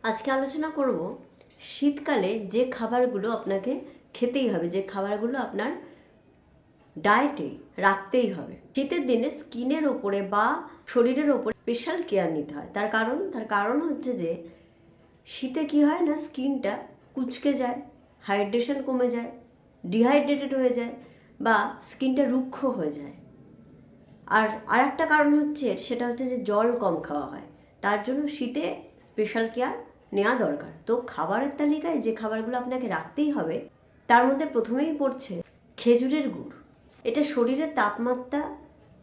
আজকে আলোচনা করব শীতকালে যে খাবারগুলো আপনাকে খেতেই হবে, যে খাবারগুলো আপনার ডায়েটে রাখতেই হবে। শীতের দিনে স্কিনের ওপরে বা শরীরের ওপরে স্পেশাল কেয়ার নিতে হয়। তার কারণ হচ্ছে যে শীতে কি হয় না, স্কিনটা কুঁচকে যায়, হাইড্রেশন কমে যায়, ডিহাইড্রেটেড হয়ে যায় বা স্কিনটা রুক্ষ হয়ে যায়। আর একটা কারণ হচ্ছে সেটা হচ্ছে যে জল কম খাওয়া হয়। তার জন্য শীতে স্পেশাল কেয়ার নেওয়া দরকার। তো খাবারের তালিকায় যে খাবারগুলো আপনাকে রাখতেই হবে তার মধ্যে প্রথমেই পড়ছে খেজুরের গুড়। এটা শরীরের তাপমাত্রা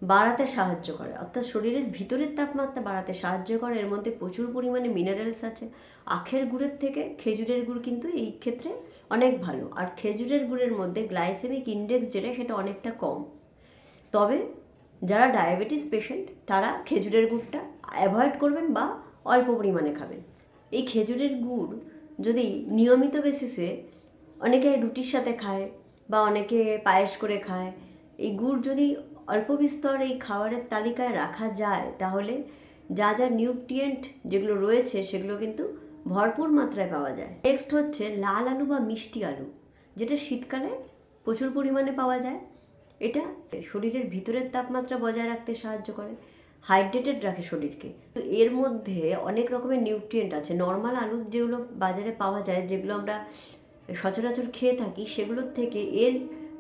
বাড়াতে সাহায্য করে, অর্থাৎ শরীরের ভিতরের তাপমাত্রা বাড়াতে সাহায্য করে। এর মধ্যে প্রচুর পরিমাণে মিনারেলস আছে। আখের গুড়ের থেকে খেজুরের গুড় কিন্তু এই ক্ষেত্রে অনেক ভালো। আর খেজুরের গুড়ের মধ্যে গ্লাইসেমিক ইন্ডেক্স যেটা সেটা অনেকটা কম। তবে যারা ডায়াবেটিস পেশেন্ট তারা খেজুরের গুড়টা অ্যাভয়েড করবেন বা অল্প পরিমাণে খাবেন। এই খেজুরের গুড় যদি নিয়মিত বেসিসে অনেকে রুটির সাথে খায় বা অনেকে পায়েস করে খায়, এই গুড় যদি অল্প বিস্তর এই খাবারের তালিকায় রাখা যায় তাহলে যা যা নিউট্রিয়েন্ট যেগুলো রয়েছে সেগুলো কিন্তু ভরপুর মাত্রায় পাওয়া যায়। নেক্সট হচ্ছে লাল আলু বা মিষ্টি আলু, যেটা শীতকালে প্রচুর পরিমাণে পাওয়া যায়। এটা শরীরের ভিতরের তাপমাত্রা বজায় রাখতে সাহায্য করে, হাইড্রেটেড রাখে শরীরকে। তো এর মধ্যে অনেক রকমের নিউট্রিয়েন্ট আছে। নর্মাল আলু যেগুলো বাজারে পাওয়া যায়, যেগুলো আমরা সচরাচর খেয়ে থাকি, সেগুলোর থেকে এর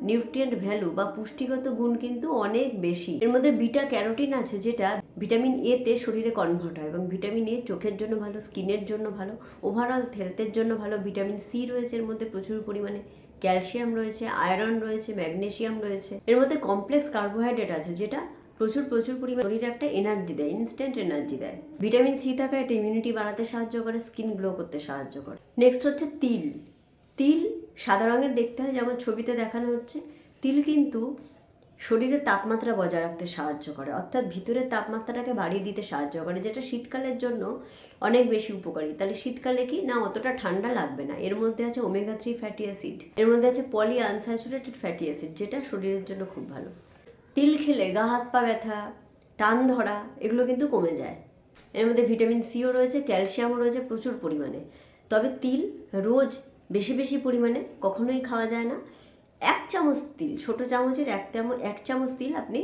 নিউট্রিয়েন্ট ভ্যালু বা পুষ্টিগত গুণ কিন্তু অনেক বেশি। এর মধ্যে বিটা ক্যারোটিন আছে, যেটা ভিটামিন এ তে শরীরে কনভার্ট হয় এবং ভিটামিন এ চোখের জন্য ভালো, স্কিনের জন্য ভালো, ওভারঅল হেলথের জন্য ভালো। ভিটামিন সি রয়েছে এর মধ্যে প্রচুর পরিমাণে, ক্যালসিয়াম রয়েছে, আয়রন রয়েছে, ম্যাগনেসিয়াম রয়েছে। এর মধ্যে কমপ্লেক্স কার্বোহাইড্রেট আছে, যেটা প্রচুর পরিমাণে শরীরে একটা এনার্জি দেয়, ইনস্ট্যান্ট এনার্জি দেয়। ভিটামিন সি থাকা এটা ইমিউনিটি বাড়াতে সাহায্য করে, স্কিন গ্লো করতে সাহায্য করে। নেক্সট হচ্ছে তিল। তিল সাদা রঙের দেখতে হয়, যেমন ছবিতে দেখানো হচ্ছে। তিল কিন্তু শরীরের তাপমাত্রা বজায় রাখতে সাহায্য করে, অর্থাৎ ভিতরের তাপমাত্রাটাকে বাড়িয়ে দিতে সাহায্য করে, যেটা শীতকালের জন্য অনেক বেশি উপকারী। তাহলে শীতকালে কি না অতটা ঠান্ডা লাগবে না। এর মধ্যে আছে ওমেগা 3 ফ্যাটি অ্যাসিড, এর মধ্যে আছে পলি আনস্যাচুরেটেড ফ্যাটি অ্যাসিড, যেটা শরীরের জন্য খুব ভালো। তিল খেলে গা হাত পা ব্যথা, টান ধরা এগুলো কিন্তু কমে যায়। এর মধ্যে ভিটামিন সিও রয়েছে, ক্যালসিয়ামও রয়েছে প্রচুর পরিমাণে। তবে তিল রোজ বেশি পরিমাণে কখনোই খাওয়া যায় না। 1 চামচ তিল, ছোটো চামচের 1 চামচ তিল আপনি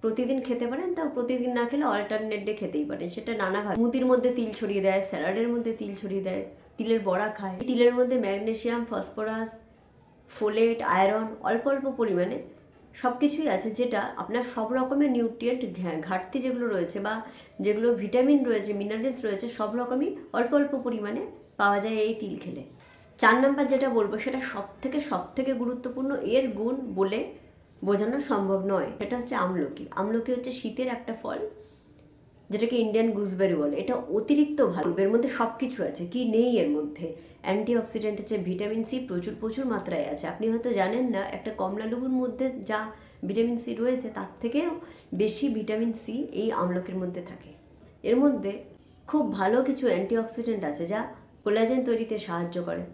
প্রতিদিন খেতে পারেন। তাও প্রতিদিন না খেলে অল্টারনেট ডে খেতেই পারেন। সেটা নানাভাবে স্মুদির মধ্যে তিল ছড়িয়ে দেয়, স্যালাডের মধ্যে তিল ছড়িয়ে দেয়, তিলের বড়া খায়। তিলের মধ্যে ম্যাগনেসিয়াম, ফসফরাস, ফোলেট, আয়রন অল্প পরিমাণে সব কিছুই আছে, যেটা আপনার সব রকমের নিউট্রিয়েন্ট ঘাটতি যেগুলো রয়েছে বা যেগুলো ভিটামিন রয়েছে, মিনারেলস রয়েছে, সব রকমই অল্প পরিমাণে পাওয়া যায় এই তিল খেলে। 4 নাম্বার যেটা বলবো সেটা সব থেকে গুরুত্বপূর্ণ, এর গুণ বলে বোঝানো সম্ভব নয়। সেটা হচ্ছে আমলকি। আমলকি হচ্ছে শীতের একটা ফল, যেটাকে ইন্ডিয়ান গুজবেরি বলে। এটা অতিরিক্ত ভালো। এর মধ্যে সব কিছু আছে, কি নেই এর মধ্যে? অ্যান্টিঅক্সিডেন্ট আছে, ভিটামিন সি প্রচুর মাত্রায় আছে। আপনি হয়তো জানেন না, একটা কমলা লেবুর মধ্যে যা ভিটামিন সি রয়েছে তার থেকেও বেশি ভিটামিন সি এই আমলকির মধ্যে থাকে। এর মধ্যে খুব ভালো কিছু অ্যান্টিঅক্সিডেন্ট আছে, যা কোলাজেন তৈরিতে সাহায্য করে,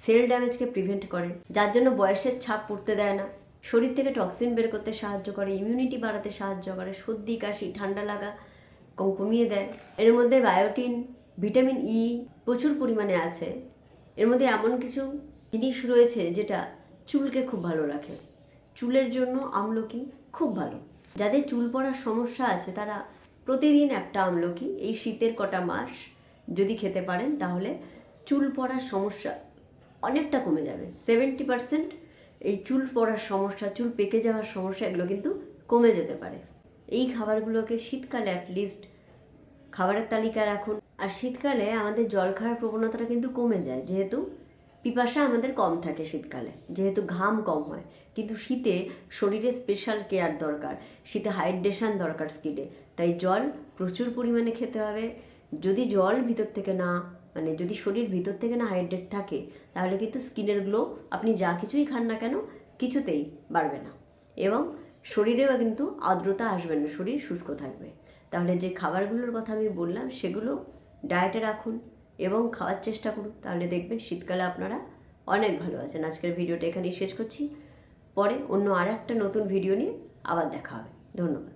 সেল ড্যামেজকে প্রিভেন্ট করে, যার জন্য বয়সের ছাপ পড়তে দেয় না, শরীর থেকে টক্সিন বের করতে সাহায্য করে, ইমিউনিটি বাড়াতে সাহায্য করে, সর্দি কাশি ঠান্ডা লাগা কমিয়ে দেয়। এর মধ্যে বায়োটিন, ভিটামিন ই প্রচুর পরিমাণে আছে। এর মধ্যে এমন কিছু জিনিস রয়েছে যেটা চুলকে খুব ভালো রাখে। চুলের জন্য আমলকি খুব ভালো। যাদের চুল পড়ার সমস্যা আছে তারা প্রতিদিন একটা আমলকি এই শীতের কটা মাস যদি খেতে পারেন তাহলে চুল পড়ার সমস্যা অনেকটা কমে যাবে। 70% এই চুল পড়ার সমস্যা, চুল পেকে যাওয়ার সমস্যা এগুলো কিন্তু কমে যেতে পারে। এই খাবারগুলোকে শীতকালে অ্যাটলিস্ট খাবারের তালিকায় রাখুন। আর শীতকালে আমাদের জল খাওয়ার প্রবণতাটা কিন্তু কমে যায়, যেহেতু পিপাসা আমাদের কম থাকে শীতকালে, যেহেতু ঘাম কম হয়। কিন্তু শীতে শরীরে স্পেশাল কেয়ার দরকার, শীতে হাইড্রেশন দরকার স্কিনে। তাই জল প্রচুর পরিমাণে খেতে হবে। যদি জল ভিতর থেকে না যদি শরীর ভিতর থেকে না হাইড্রেট থাকে তাহলে কিন্তু স্কিনের গ্লো আপনি যা কিছুই খান না কেন কিছুতেই বাড়বে না, এবং শরীরেও কিন্তু আর্দ্রতা আসবে না, শরীর শুষ্ক থাকবে। তাহলে যে খাবারগুলোর কথা আমি বললাম সেগুলো ডায়েটে রাখুন এবং খাওয়ার চেষ্টা করুন, তাহলে দেখবেন শীতকালে আপনারা অনেক ভালো আছেন। আজকের ভিডিওটা এখানেই শেষ করছি। পরে অন্য আর একটা নতুন ভিডিও নিয়ে আবার দেখা হবে। ধন্যবাদ।